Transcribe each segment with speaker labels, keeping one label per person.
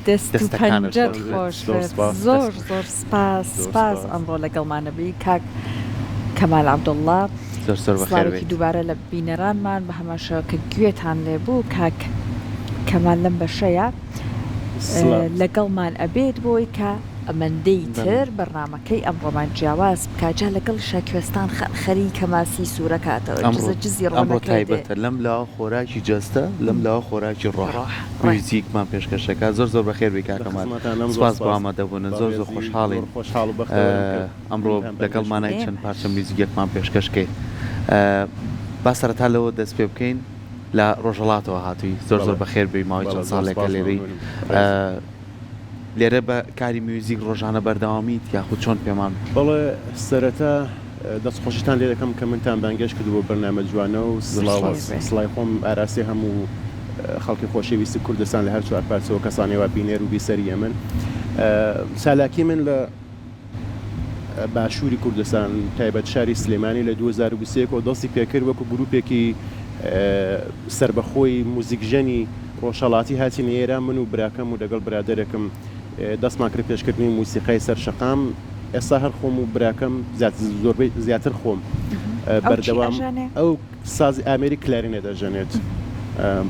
Speaker 1: دەست و پەنجەت خۆش زۆر زۆر سپاس ئەمڕۆ لەگەڵمانەبی کاک کەمال عەبدوڵڵا سڵاوێکی دووبارە لە بینەرانمان بە هەماشەوە کە گوێتان لێبوو کاک کەمال لەم بەشەیە لەگەڵمان ئەبێت بۆی کە ئەمەندەی تر بەڕنامەکەی ئەمڕۆمان جیاواز بکجا لەگەڵ شاکوێستان خەریکە ماسی سوورە کاتەوە جزی
Speaker 2: ئەمڕۆ تایبەتە لەم لاوە خۆراکی جەستە لەم لاوە خۆراکی ڕۆح میوزیکمان پێشکەشەکە زۆر بەخێر بی کاکەمان سپاس بۆ ئامادەبوونن زۆر خۆشحاڵین ئەمڕۆ لەگەڵمانای چەند پارچە میوزیکێکمان پێشکەشکەیت با سەرەتا لەوە دەست پێ بکەین لە ڕۆژهەڵاتەوە هاتووی زۆر بەخێر بی ماوەی چەند ساڵێکە لێرەی لێرە بە کاری میوزیک ڕۆژانە بەردەوامیت یاخود چۆن پێمان
Speaker 3: بەڵێ سەرەتا دەستخۆشیتان لێ دەکەم کە منتان بانگێش کردو بۆ بەرنامە جوانە و سڵای خۆم ئاراسی هەموو خەڵکی خۆشەویستی کوردستان لە هەر چوار پارچەوە کەسانێوە بینێر و بیسەریە من سالاکی من لە باشووری کوردستان تایبەت شاری سلێمانی لە 2023 دەستی پێکرد وەکو گروپێکی سربەخۆی موزیکژەنی ڕۆژهەڵاتی هاتیینە ئێرە من و براکەم و لەگەڵ برادەرێکم دەستمان کرد پێشکردنی موسیقای سەرشەقام ئێستا هەر خۆم و براکەم زۆربەی زیاتر خۆم بەردەوام ئەو سازی ئامێری کلارینێ دەژەنێت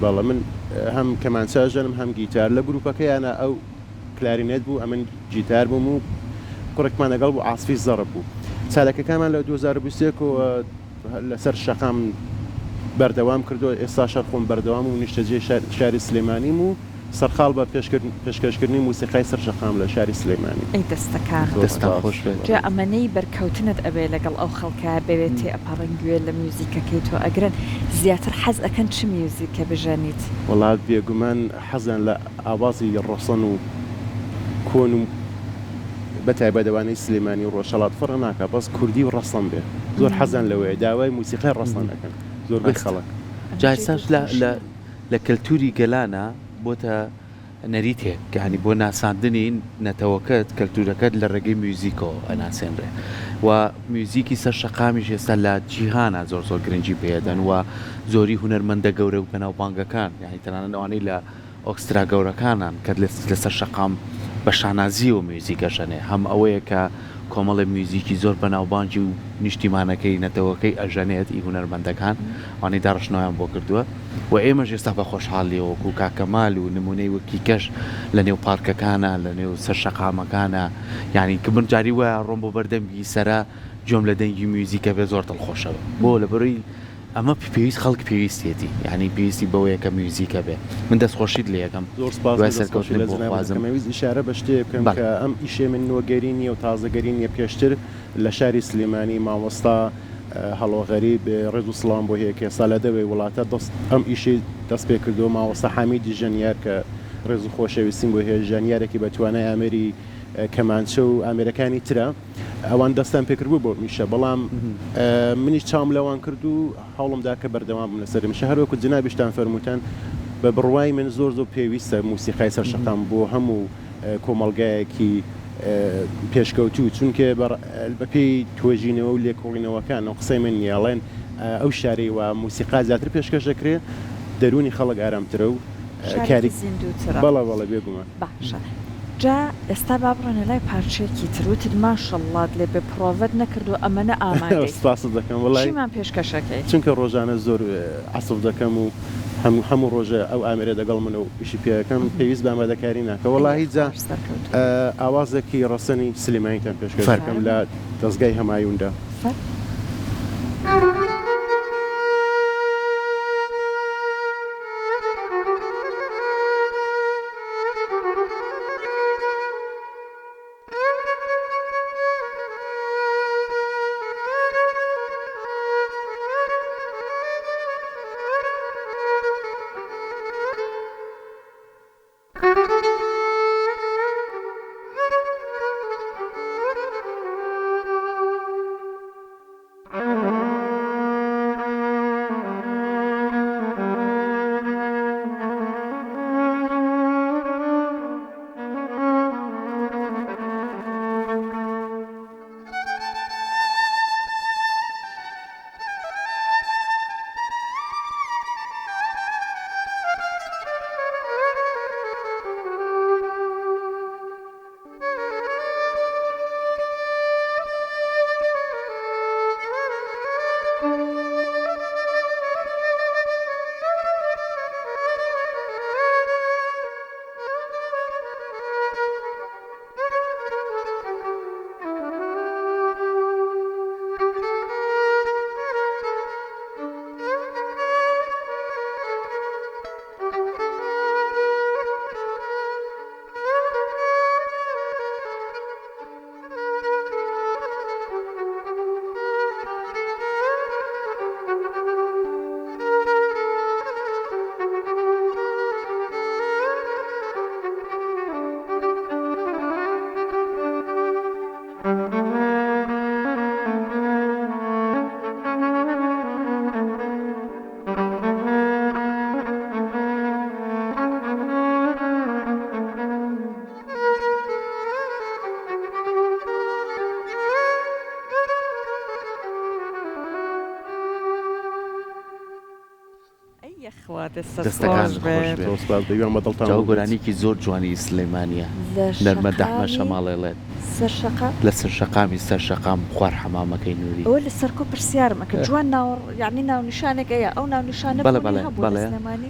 Speaker 3: بەڵێ من هەم کەمانچاژەنم هەم گیتار لە گروپەکەیانە ئەو کلارینێت بوو ئەمن گیتار بووم و کوڕێکمان لەگەڵ بوو عاسفی زەڕە بوو چالەکەکانمان لە 2023 لەسەر شەقام بەردەوام کردو ئێستا شەر خۆم بەردەوام و نیشتەجێ شاری سلێمانیم و سەرخاڵ بە پێشکەشکردنی موسیقای سەرشەقام لە شاری سلێمانی
Speaker 1: ئەی دەستەکان خۆش جا ئەمەنەی بەرکەوتنت ئەبێ لەگەڵ ئەو خەڵکە بەوێت تێ ئەپەڕنگوێ لە میوزیکەکەی تۆ ئەگرن زیاتر حەز ئەکەن چ میوزیکە بژەنیت
Speaker 3: وڵات بێگومان حەزان لە ئاوازی ڕەسەن و کۆن و بەتای بەدەوانەی سلێمانی و ڕۆژهەڵات فڕە ناکە بەس کوردی و ڕەسەن بێ زۆر حەزان لەوەیە داوای موسیقای ڕەسەن ئەەکەن زۆربەی خەڵک
Speaker 2: جایساش لە کەلتوری گەلانە بۆتە نەریتێک کەهانی بۆ ناساندنی نەتەوەکەت کەلتورەکەت لە ڕێگەی میوزیکەوە ئەناسێنرێ و میوزیکی سەر شەقامیش ئێستا لە جیهانە زۆر گرنگی پێدەن و زۆری هونەرمەندە گەورە و بەناوبانگەکان یعنی تەنانەت ئەوانەی لە ئۆکسترا گەورەکانان کە لەسەر شەقام بە شانازی و میوزیکەشەنێ هەم ئەوەیە کە کۆمەڵی میوزیکی زۆر بەناوبانجی و نیشتیمانەکەی نەتەوەکەی ئەژەنێت ئی هونەرمەندەکان وانی داڕشنۆیان بۆ کردووە و ئێمەش ئێستا بە خۆشحاڵیەوەکو کاکەمال و نمونەی وەکی کەش لە نێو پارکەکانە لە نێو سەر شەقامەکانە یعنی کە من جاری وایە ڕۆم بۆ بەردەمی سەرا جۆم لە دەنگی میوزیکە بێ زۆر دڵخۆشەوە بۆ لە بڕی ئەمە پێویست خەڵک پێویستێتی یعنی پێویستی بەوەیە کە میوزیکە بێ من دەستخۆشیت لە یەکەم
Speaker 3: زۆر سپاسمەویست ئیشارە بە شتێ بکەم کە ئەم ئیشێ من نوۆگەری نیە و تازەگەری نیە پێشتر لە شاری سلێمانی مامۆستا هەڵۆغەری بێ ڕێز و سڵام بۆ هەیە کە ساڵە دەوێ وڵاتە ئەم ئیشی دەست پێ کردو ماوەستا حامیدی ژەنیار کە ڕێز و خۆشەویستیم بۆ هەیە ژەنیارێکی بە توانای ئامێری کەمانچە و ئامێرەکانی ترە ئەوان دەستان پێکردبوو بۆ میشە بەڵام منیش چاوم لەوان کرد و هەوڵمدا کە بەردەوام بم لەسەر میشە هەروەکو جنابیشتان فەرمووتەن بە بڕوای من زۆر پێویستە موسیقای سەرشەقام بۆ هەموو کۆمەڵگایەکی پێشکەوتوو چونکە بەپێی تۆژینەوە و لێکۆڵینەوەکان و قسەی من نیاڵێن ئەو شارەی و موسیقا زیاتر پێشکەش دەکرێ دەرونی خەڵک ئارامترە و
Speaker 1: کاری زیندووترە
Speaker 3: بەڵە بێگومان
Speaker 1: باشە جا ئێستا با بڕۆنە لای پارچێکی تروتت ماشەڵڵات لێ بێ پرۆڤەت نەکردو ئەمەنە ئامادەی
Speaker 3: سپاس دەکەم وڵای
Speaker 1: چیمان پێشکەشەکەی
Speaker 3: چونکە ڕۆژانە زۆر عەسف دەکەم و هەموو ڕۆژە ئەو ئامێرە دەگەڵ من و ئیشی پێەکەم پێویست بە ئامادەکاری ناکە وەڵاهی جا ئاوازێکی ڕەسەنی سلێمانیتان پێشکەش دەکەم لە دەستگای هەمایوندا
Speaker 1: خواتە
Speaker 2: دەستەکان
Speaker 3: زۆر سپاس بەویان بەدڵتان
Speaker 2: جاو گۆرانێکی زۆر جوانی سلەیمانیە نەرمە دەحمە شەماڵێڵێت لە سەر شەقامی سەر شەقام خوار حەمامەکەی نووری
Speaker 1: ئەوە لە سەرکۆ پرسیارمەکە جوان یعنی ناونیشانێک ئەیە ئەو ناونیشانە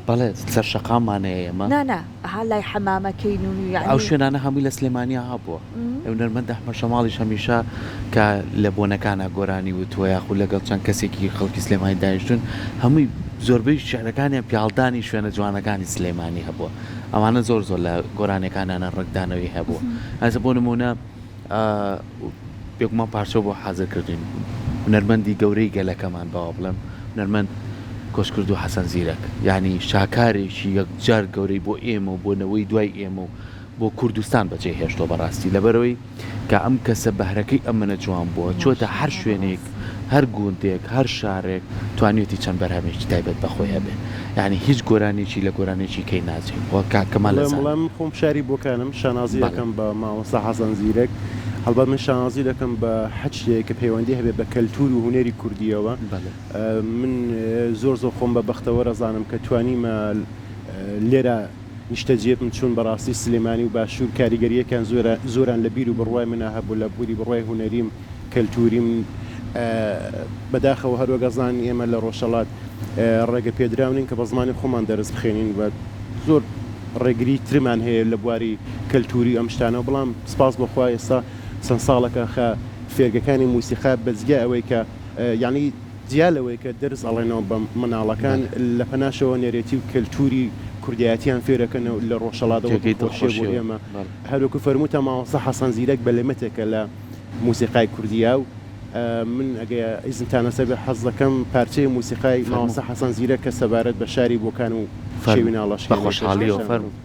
Speaker 2: بەڵێ سەر شەقامانەیە ئێمە
Speaker 1: نانا ها لای حەمامەکەی نووری
Speaker 2: ئەو شوێنانە هەمووی لە سلێمانیا هەبووە ئەو نەرمە دەحمە شەماڵیش هەمیشە کە لە بۆنەکانە گۆرانی وتووە یاخود لەگەڵ چەند کەسێکی خەڵکی سلێمانی دانیشتون هەمووی زۆربەی شعرەکانیان پیاڵدانی شوێنە جوانەکانی سلێمانی هەبووە ئەوانە زۆر لە گۆرانەکانانە ڕێکدانەوەی هەبووە ئەسە بۆ نمونە بێگومان پارچە بۆ حازر کردین هونەرمەندی گەورەی گەلەکەمان باوە بڵێم هونەرمەند کۆشکرد و حەسەن زیرەک یعنی شاکارێکی یەکجار گەورەی بۆ ئێمە و بۆنەوەی دوای ئێمە و بۆ کوردستان بەجێ هێشتۆ بەڕاستی لەبەرەوەی کە ئەم کەسە بەهرەکەی ئەمەنە جوان بووە چۆتە هەر شوێنێک هەر گوندێک هەر شارێک توانێتی چەند بەرهەمێکی تایبەت بەخۆی هەبێ یعنی هیچ گۆرانێکی لە گۆرانێکی کەی ناچێت بۆ کاکەمان
Speaker 3: لەڵام خۆم شاری بۆکانم شانازی دەکەم بە مامۆستا حەسەن زیرەک هەڵبەت من شانازی دەکەم بە هەچ شتێک کە پەیوەندی هەبێت بە کەلتور و هونەری کوردیەوە من زۆر خۆم بە بەختەوە ڕزانم کە توانیمە لێرە نیشتەجێت من چون بەڕاستی سلێمانی و باشوور کاریگەریەکان زۆران لە بیر و بڕوای منە هەبوو لە بووری بڕوای هونەریم کەلتوریم بەداخەوە هەروەگەزان ئێمە لە ڕۆژەڵات ڕێگە پێدراونین کە بە زمانی خۆمان دەرز بخێنین و زۆر ڕێگری ترمان هەیە لە بواری کەلتوری ئەم شتانە بەڵام سپاس بەخوا ئێستا چەند ساڵەکە فێرگەکانی موسیقا بەجگە ئەوەی کە یعنی جیالەوەی کە دەرز ئەڵێنەوە بە مناڵەکان لە پەناشەوە نێرێتی و کەلتوری کوردایەتیان فێرەکەنەوە لە ڕۆژەڵاتەوە خۆشی بۆ ئێمە هەروەکو فەرمووتە مامۆستا حەسەن زیرەک بەلەمەتێکە لە موسیقای کوردیا و من ئەگە ئیزنتانە سەبێ حەز دەکەم پارچەی موسیقای مامۆستا حەسەن زیرەک کە سەبارەت بە شاری بۆکان و شێوی ناڵەش
Speaker 2: بە خۆشحاڵیەوە فەرموو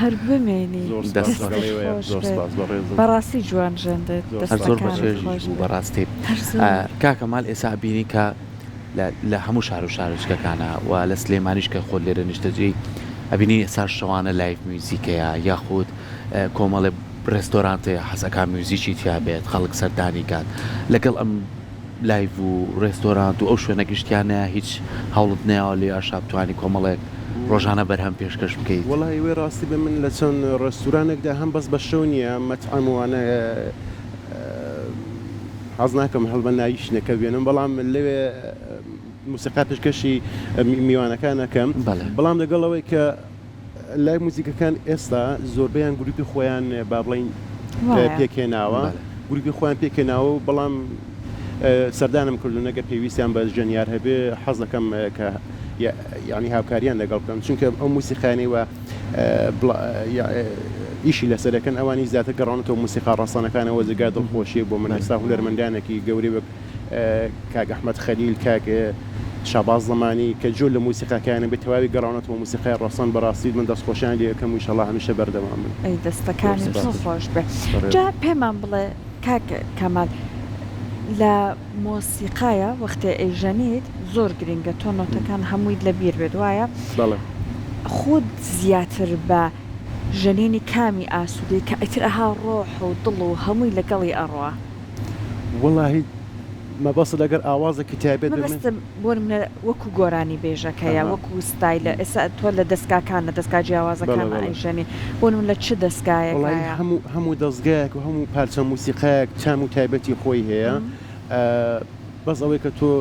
Speaker 1: هەر بمێنی بەڕاستی جوان ژەندێت
Speaker 2: زۆر بەچێژی بوو بەڕاستی کاکەمال ئێستا بینی کە لە هەموو شار و شارچکەکانە و لە سلێمانیش کە خۆت لێرە نیشتەجێی ئەبینی ئێستا شەوانە لایڤ میوزیکەیە یاخود کۆمەڵێ ڕێستۆرانتەیە حەزەکان میوزیکی تیا بێت خەڵک سەردانی کات لەگەڵ ئەم لایڤ و ڕێستۆرانت و ئەو شوێنە گشتیانە هیچ هەوڵت نەیەوە لێ ئاشا بتوانی کۆمەڵێک ڕۆژانە بەرهەم پێشکەش بکەیت
Speaker 3: وڵی وێ ڕاستی بە من لە چەند ڕێستورانێکدا هەم بەس بە شەو نییە مەتعاموانە حەز ناکەم هەڵبە نایشنەکە بێنم بەڵام لەوێ موسیقا پێشکەشی میوانەکانەکەم بەڵام لەگەڵەوەی کە لای موزیکەکان ئێستا زۆربیان گروپی خۆیان با بڵین پێکێناوە گروپی خۆیان پێکێناوە و بەڵام سەردانم کردو نەگەر پێویستیان بە ژەنیار هەبێ حەز دەکەم کە یعنی هاوکاریان لەگەڵ بکەم چونکە ئەو موسیقانی وە ئیشی لەسەرەکەن ئەوانی زیاتر گەڕانەوە موسیقا ڕاستانەکانەوە جگای دڵخۆشیە بۆ من ئێستا هونەرمەندانێکی گەورەی وەک کاک ئەحمەد خەلیل کاک شاباز زمانی کە جۆر لە موسیقاکانە بە تەواوی گەڕانەوە موسیقای ڕاستان بەڕاستی من دەستخۆشیان لێ یەکەم و ئینشەڵڵا هەمیشە بەردەوام بن.
Speaker 1: ئەی دەستەکانی خۆش بێ. جا پێمان بڵێ کاک کەمال لە مۆسیقایە وەختێ ئەیژەنیت زۆر گرنگە تۆ نۆتەکان هەموویت لەبیر بێت وایە خۆت زیاتر بە ژەنینی کامی ئاسوودەی کە ئیتر ئەها ڕۆح و دڵ و هەمووی لەگەڵی ئەڕوا
Speaker 3: وەڵاهی مەبەستە لەگەر ئاوازە کتابێت
Speaker 1: بۆ منە وەکو گۆرانی بێژەکەیە وەکو ستایلە ئێستا تۆ لە دەستگاکانە دەستگا جیاوازەکان ئەیژەنی بۆ من لە چ دەستگایەکە
Speaker 3: هەموو دەستگایەک و هەموو پارچە موسیقایەک چام و تایبەتی خۆی هەیە بەس ئەوەی کە تۆ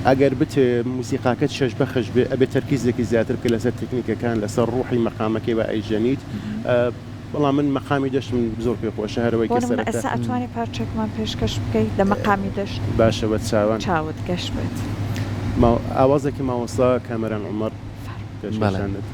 Speaker 3: ئەگەر بتێ موسیقاکەت شەش بەخش بێ ئەبێ تەرکیزێکی زیاتر بکە لەسەر تکنیکەکان لەسەر ڕوحی مەقامەکەی بە ئەیژەنیت بەڵام من مەقامی دەشتم زۆر پێ خۆشە هەرەوەی کە سەرەتا
Speaker 1: ئێستا ئەتوانێت پارچێکمان پێشکەش بکەیت لە مەقامی دەشت
Speaker 3: باشە بە
Speaker 1: چاوت گەشت بێت
Speaker 3: ئاوازێکی مامۆستا کامەران عومەر پێشکەشاندێت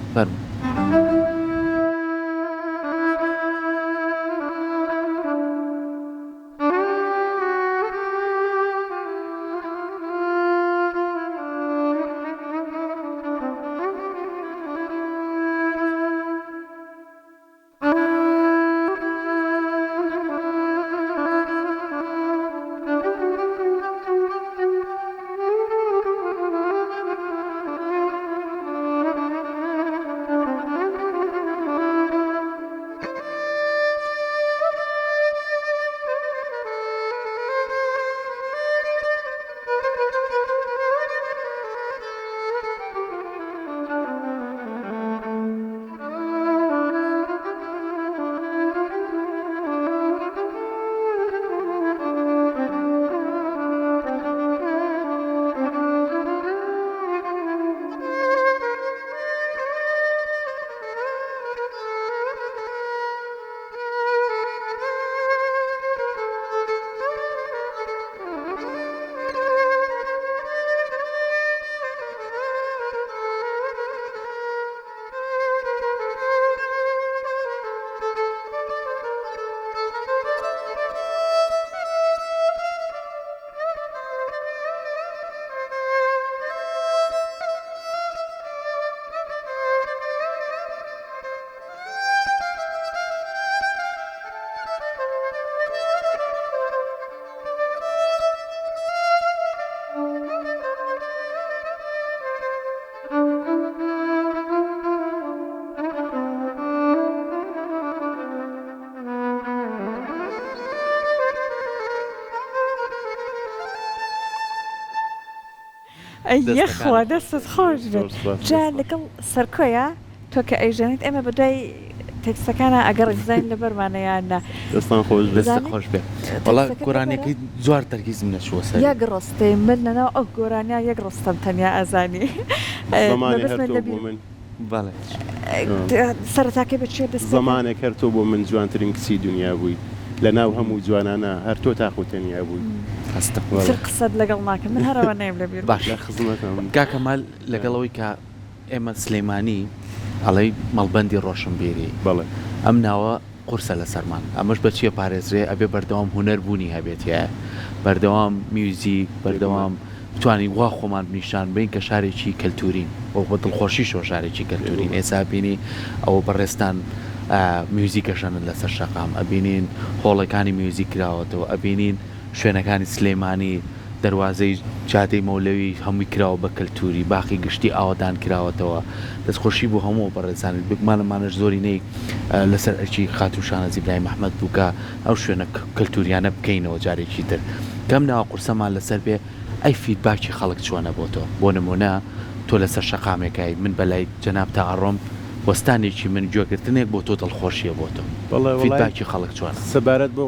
Speaker 1: یەخوا دەستت خۆش بێت جا لەگەڵ سەرکۆیە تۆ کە ئەیژەنیت ئێمە بەدای تێکستەکانە ئەگەر ڕیزین لە بەرمانەیانە
Speaker 3: دەستان خۆش
Speaker 2: دەستە خۆش بێت وەڵا گۆرانێکی جوار تەرکیزم نەچووە سەر
Speaker 1: یەک ڕستەی من لەناو ئەو گۆرانیا یەک ڕستەم تەنیا ئەزانی سەرەتاکەی بەچێ دەست
Speaker 3: زمانێک هەر تۆ بۆ من جوانترین کچی دنیا بووی لە ناو هەموو جوانانە هەر تۆ تاخوتەنیا بووی
Speaker 1: قسەت لەگەڵ ناکەم من هەرەوە نەیم لەبیر
Speaker 2: باش کاکەمال لەگەڵەوەی کە ئێمە سلەیمانی ئەڵەی مەڵبەندی ڕۆشنبیری
Speaker 3: بەڵێ
Speaker 2: ئەم ناوە قورسە لە سەرمان ئەمەش بەچیە پارێزرێ ئەبێ بەردەوام هونەر بوونی هەبێتە بەردەوام میوزیک بەردەوام بتوانین وا خۆمان نیشان بین کە شارێکی کەلتورین بۆ بە دڵخۆشیشەوە شارێکی کەلتورین ئێستا بینی ئەوە بەڕێستان میوزیکەشەنن لەسەر شەقام ئەبینین هۆڵەکانی میوزیک کراوەتەوە ئەبینین شوێنەکانی سلەیمانی دەواازەی جادەی مەولەوی هەمووی کراوە بە کەلتوری باقی گشتی ئاوادان کراوەتەوە دەستخۆشی بوو هەموو بەڕێزانیت بگمانەمانش زۆری نەی لەسەر ئەرکی خاتوشانە زیبرای محەممەد بووکە ئەو شوێنە کەلتوریانە بکەینەوە جارێکی تر کەم ناوە قورسەمان لەسەر بێ ئەی فیدباکی خەڵک چۆنە بۆ تۆ بۆ نمونە تۆ لەسەر شەقامێکایی من بەلای جەناب تاڕۆم وەستانێکی من گوێگرتنێک بۆ تۆ دڵخۆشیە بۆ تۆ فیدباکی خەڵک چۆنە
Speaker 3: سەبارەت بۆ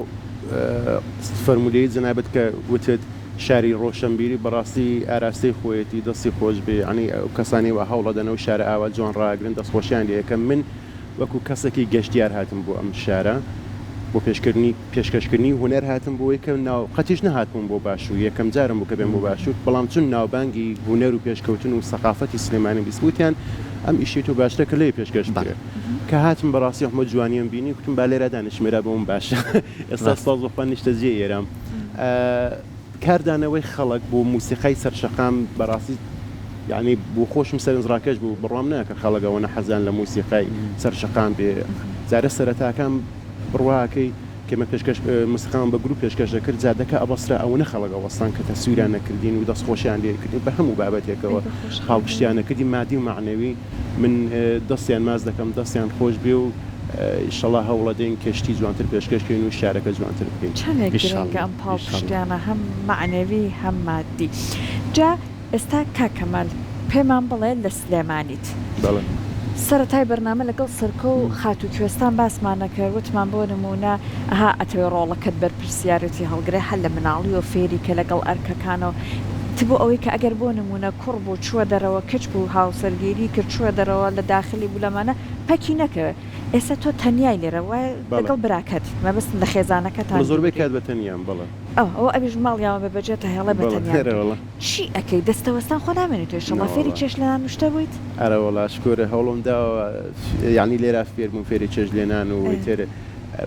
Speaker 3: فەرمولەی جەنابەت کە وتت شاری ڕۆشنبیری بەڕاستی ئاراستەی خۆیەتی دەستی خۆش بێ ینی کەسانی وە هەوڵەدەنە و شارە ئاوا جوان ڕاگرن دەستخۆشیان لەکەم من وەکو کەسێکی گەشتیار هاتم بۆ ئەم شارە بۆ پێشکەشکردنی هوەر هاتم بۆ یەکەم ناو قەتیش نەهاتم بۆ باشوور یەکەم جارم بوو کە بێن بۆ باشوور بەڵام چون ناوبانگی هوەر و پێشکەوتن و سەقافەتی سلێمانی بیسبوتیان ئەم ئیشی تۆ باشترە کە لێ پێشکەش بکرێت کە هاتم بەڕاستی هەموو جوانیم بینی کوتم با لێرە دانیشتمێرە بۆم باشە ئێستا سازۆخوا نیشتە جێ ئێرام کاردانەوەی خەڵک بۆ موسیقای سەرشەقام بەڕاستی یعنی بۆ خۆشم سەرنجڕاکەش بوو بڕوام ناکە خەڵکەوەنە حەزان لە موسیقای سەرشەقام بێ جارە سەرەتاکەم بڕواکەی کەمە پێشکەش موسیقام بە گروپ پێشکەشە کرد جادەکە ئەبەسرا ئەوەنە خەڵکە وەستان کە تەسویران نەکردین و دەستخۆشیان لێکردین بە هەموو بابەتێکەوە هاوپشتیانەکردی مادی و معنەوی من دەستیان ماز دەکەم دەستیان خۆش بێ و ئیشەڵا هەوڵەدەین کەشتی جوانتر پێشکەشکەین و شارەکە جوانتر بکەین
Speaker 1: چەندێک گرنگە ئەم پاڵپشتیانە هەم معنەوی هەم مادی جا ئێستا کاکەمال پێمان بڵێ لە سلێمانیت سەرەتای بەرنامە لەگەڵ سەرکە و خاتو کوێستان باسمانەکە وتمان بۆ نمونە ئەها ئەتەوێ ڕۆڵەکەت بەرپرسیارەتی هەڵگرێ هەل لە مناڵی و فێری کە لەگەڵ ئەرکەکانەوە تبوو ئەوەی کە ئەگەر بۆ نمونە کوڕ بوو چووە دەرەوە کچ بوو هاوسەرگیری کرد چووە دەرەوە لە داخلی بوو لەمانە پەکی نەکەوێت ئێستا تۆ تەنیای لێرە وای لەگەڵ براکەت مەبەست لە خێزانەکەتان
Speaker 3: زۆربەی کات بە تەنیان بڵێ
Speaker 1: ئەو ئەویش ماڵیاوە بە بەجێتە هێڵە بە تەنیا چی ئەەکەی دەستەوەستان خۆ نامێنێت توێ شەڵا فێری چێش لێنان نوشتە بوویت
Speaker 3: ئەرەوەڵا شکۆرە هەوڵمدا یعنی لێرا فێرم فێری چێژ لێنان و تێر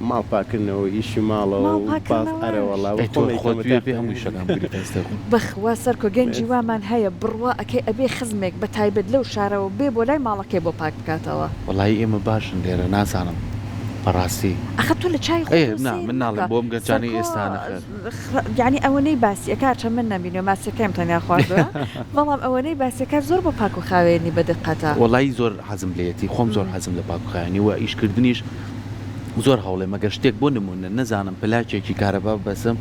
Speaker 3: ماڵ پاکردنەوە ئیشی ماڵەوە ئەرەوەڵا
Speaker 1: بەخوا سەرکۆ گەنجی وامان هەیە بڕوا ئەکەی ئەبێ خزمێک بە تایبەت لەو شارەوە بێ بۆ لای ماڵەکەی بۆ پاک بکاتەوە
Speaker 2: وڵی ئێمە باشن لێرە نازانم بەڕاستی
Speaker 1: ئەخە تۆ لە چای
Speaker 2: من ناڵم بۆم گەنجانی ئێستانە
Speaker 1: یعنی ئەوەنەی باسیەکە چە من نبینێ ماسیەکەم تەنیا خواردوە بەڵام ئەوەنەی باسیەکە زۆر بۆ پاک و خاوێنی بەدقەتە
Speaker 2: وڵی زۆر حەزم لێتی خۆم زۆر حەزم لە پاک و خاوێنی و ئیشکردنیش زۆر هەوڵێ مەگەر شتێک بۆ نمونە نەزانم پلاکێکی کارەبا بەسم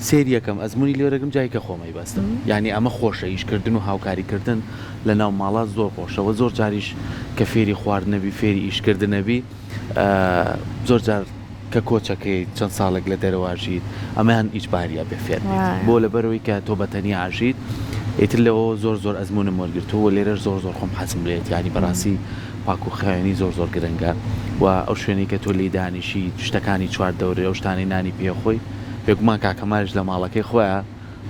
Speaker 2: سێر یەکەم ئەزمموی لێرەگەم جایکە خۆمەی بەستم یعنی ئەمە خۆشە ئیشکردن و هاوکاریکردن لە ناو ماڵا زۆر خۆشەوە زۆر جاریش کە فێری خواردنەبی فێری ئیشکردنەبی زۆر جار کە کۆچەکەی چەند ساڵێک لە دەرەواژیت ئەمەیان ئیجباریە بفێت بۆ لەبەرەوەی کە تۆ بەتەنی ئاژیت ئیتر لەوە زۆر ئەزمونم وەرگرتووە لێرەش زۆر خۆم حەزم لێت ینی بەڕاستی پاک و خاوێنی زۆر گرنگە و ئەو شوێنی کە تۆ لی دانیشی شتەکانی چوار دەورێ ئەو شتانی نانی پێخۆی پێگومان کاکەماش لە ماڵەکەی خۆیان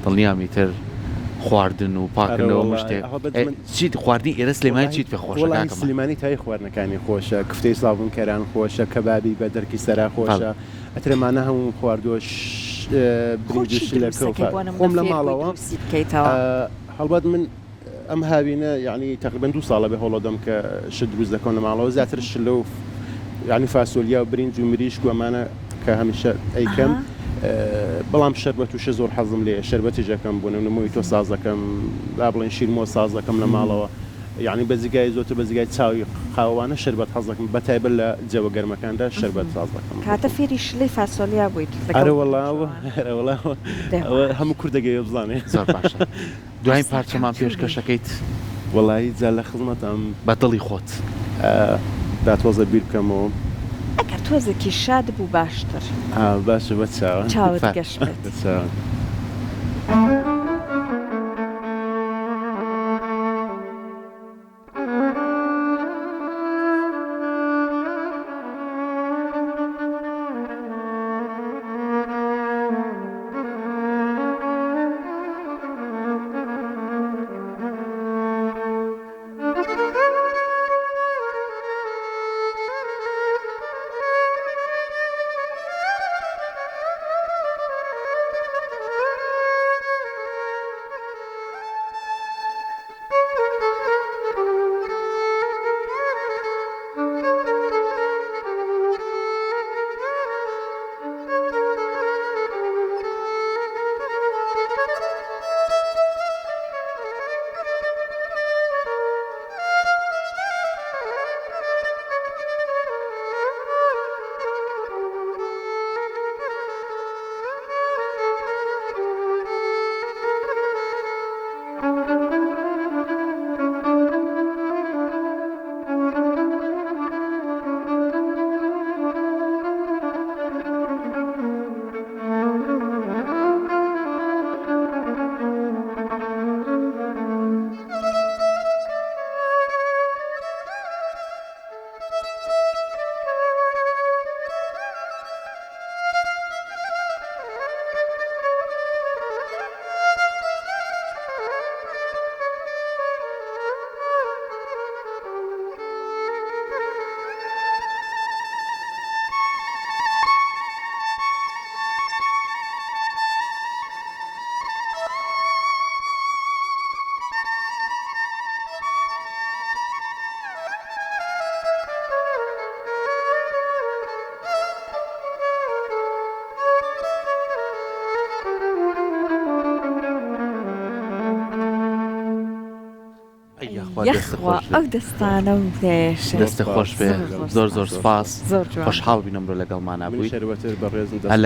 Speaker 2: دڵنیامی تر خواردن و پاکردنەوە شتێک چیت خواردنی ئێرە سلێمانی چیت پێ خۆشە
Speaker 3: سلێمانی تای خواردنەکانی خۆشە کفتەی سڵاوبوون کەران خۆشە کەبابی بە دەرکی سەرا خۆشە ئەترمانە هەموو خواردووەش خۆم لە ماڵەوە هەڵبەت من ئەم هاوینە یعنی تقریبا 2 ساڵە بێ هەوڵەدەم کە شت دروست دەکەم لە ماڵەوە زیاتر شلە و یعنی فاسۆلیا و برنج و مریشک و ئەمانە کە هەمیشە ئەیکەم بەڵام شەربەت وشە زۆر حەزم لێ شەربەتی ژەکەم بوون نمووی تۆ ساز دەکەم با بڵێن شیرمۆ ساز دەکەم لە ماڵەوە یعنی بەزیگای زۆرتر بەزیگای چاوی قاوانە شەربەت حەز دەکەم بەتایبەت لە جەوە گەرمەکاندا شەربەت ساز دەکەم
Speaker 1: کاتە فێری شلەی فاسۆلیا بوویت
Speaker 3: ئەرەوەڵاوە هەموو کوردەگەی بزانێ
Speaker 2: زۆر باشە دوای پارچەمان پێشکەشەکەیت
Speaker 3: وڵایی جا لە خزمەتم
Speaker 2: بەدڵی خۆت
Speaker 3: داتوەزە بیر بکەمەوە
Speaker 1: ئەگەر تۆزێکی شاد بوو باشتر
Speaker 3: باشە بە
Speaker 1: چاوت گەشت یخوا ئەو دەستانە و
Speaker 2: دەستە خۆش بێ زۆر سپاس خۆشحاڵ بینەمڕۆ لەگەڵمانە بووی
Speaker 3: شەروەتر بەڕێز
Speaker 2: هەر